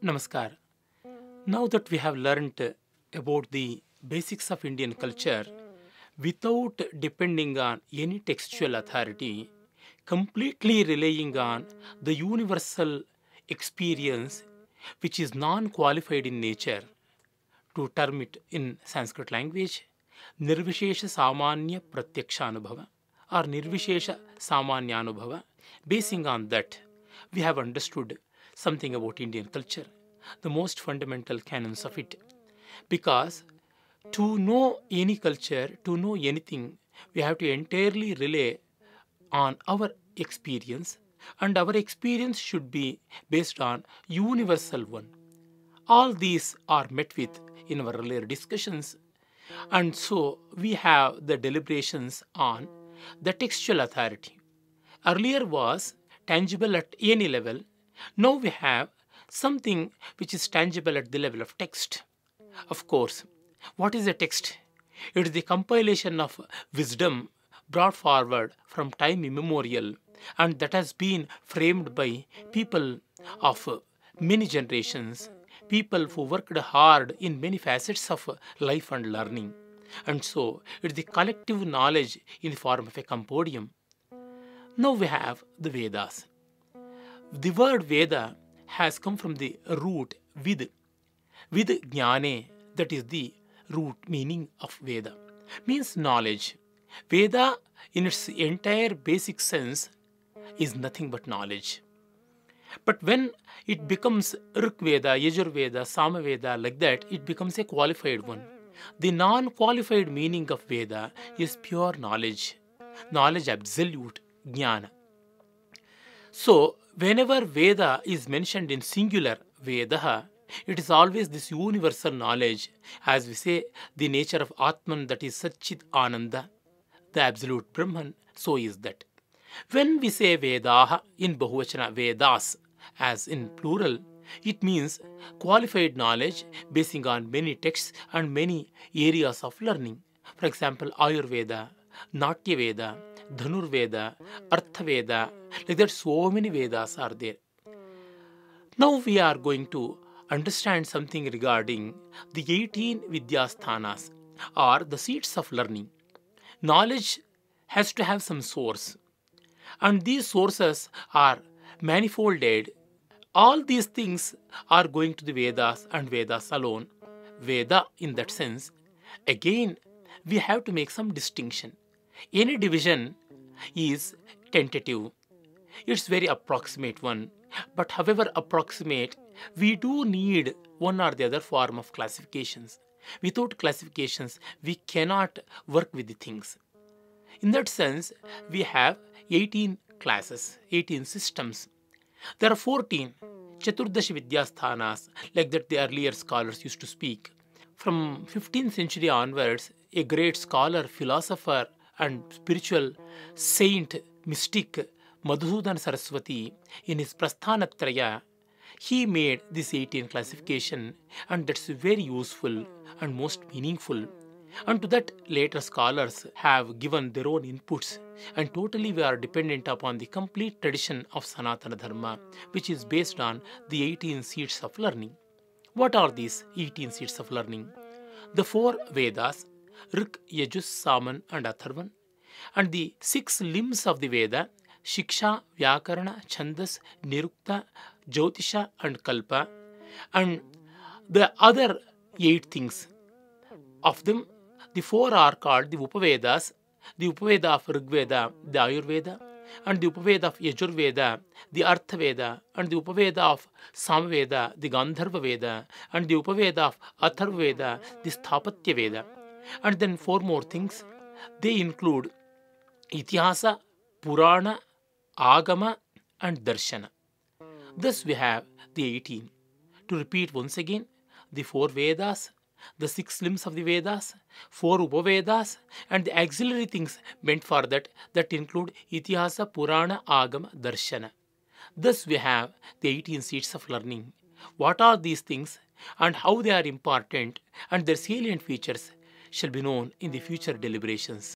Namaskar. Now that we have learnt about the basics of Indian culture without depending on any textual authority, completely relying on the universal experience which is non qualified in nature, to term it in Sanskrit language, Nirvishesha Samanya Pratyakshanubhava or Nirvishesha Samanyanubhava. Basing on that, we have understood something about Indian culture, the most fundamental canons of it. Because to know any culture, to know anything, we have to entirely rely on our experience, and our experience should be based on universal one. All these are met with in our earlier discussions, and so we have the deliberations on the textual authority. Earlier was tangible at any level. Now we have something which is tangible at the level of text. Of course, what is a text? It is the compilation of wisdom brought forward from time immemorial, and that has been framed by people of many generations, people who worked hard in many facets of life and learning. And so it is the collective knowledge in the form of a compendium. Now we have the Vedas. The word Veda has come from the root vid. Vid jnane, that is the root meaning of Veda, means knowledge. Veda, in its entire basic sense, is nothing but knowledge. But when it becomes Rik Veda, Yajur Veda, Sama Veda, like that, it becomes a qualified one. The non qualified meaning of Veda is pure knowledge, knowledge absolute, jnana. So, whenever Veda is mentioned in singular, Vedaha, it is always this universal knowledge, as we say, the nature of Atman, that is Satchit Ananda, the absolute Brahman, so is that. When we say Vedaha in Bahuvachana, Vedas, as in plural, it means qualified knowledge basing on many texts and many areas of learning. For example, Ayurveda, Natya Veda, Dhanur Veda, Artha Veda, like that, so many Vedas are there. Now we are going to understand something regarding the 18 Vidyasthanas, or the seats of learning. Knowledge has to have some source, and these sources are manifolded. All these things are going to the Vedas and Vedas alone. Veda, in that sense, again, we have to make some distinction. Any division is tentative. It's very approximate one. But however approximate, we do need one or the other form of classifications. Without classifications, we cannot work with the things. In that sense, we have 18 classes, 18 systems. There are 14 Chaturdashi Vidyasthanas, like that the earlier scholars used to speak. From 15th century onwards, a great scholar, philosopher, and spiritual saint, mystic, Madhusudan Saraswati, in his Prasthanatraya, he made this 18 classification, and that's very useful and most meaningful. And to that, later scholars have given their own inputs, and totally we are dependent upon the complete tradition of Sanatana Dharma, which is based on the 18 seats of learning. What are these 18 seats of learning? The 4 Vedas, Rik, Yajus, Saman, and Atharvan, and the 6 limbs of the Veda, Shiksha, Vyakarana, Chandas, Nirukta, Jyotisha, and Kalpa, and the other 8 things. Of them, the 4 are called the Upavedas, the Upaveda of Rigveda, the Ayurveda, and the Upaveda of Yajurveda, the Artha Veda, and the Upaveda of Samaveda, the Gandharva Veda, and the Upaveda of Atharva Veda, the Sthapatya Veda. And then 4 more things. They include Itihasa, Purana, Agama, and Darshana. Thus we have the 18. To repeat once again, the 4 Vedas, the 6 limbs of the Vedas, 4 Upavedas, and the auxiliary things meant for that, that include Itihasa, Purana, Agama, Darshana. Thus we have the 18 seats of learning. What are these things and how they are important, and their salient features shall be known in the future deliberations.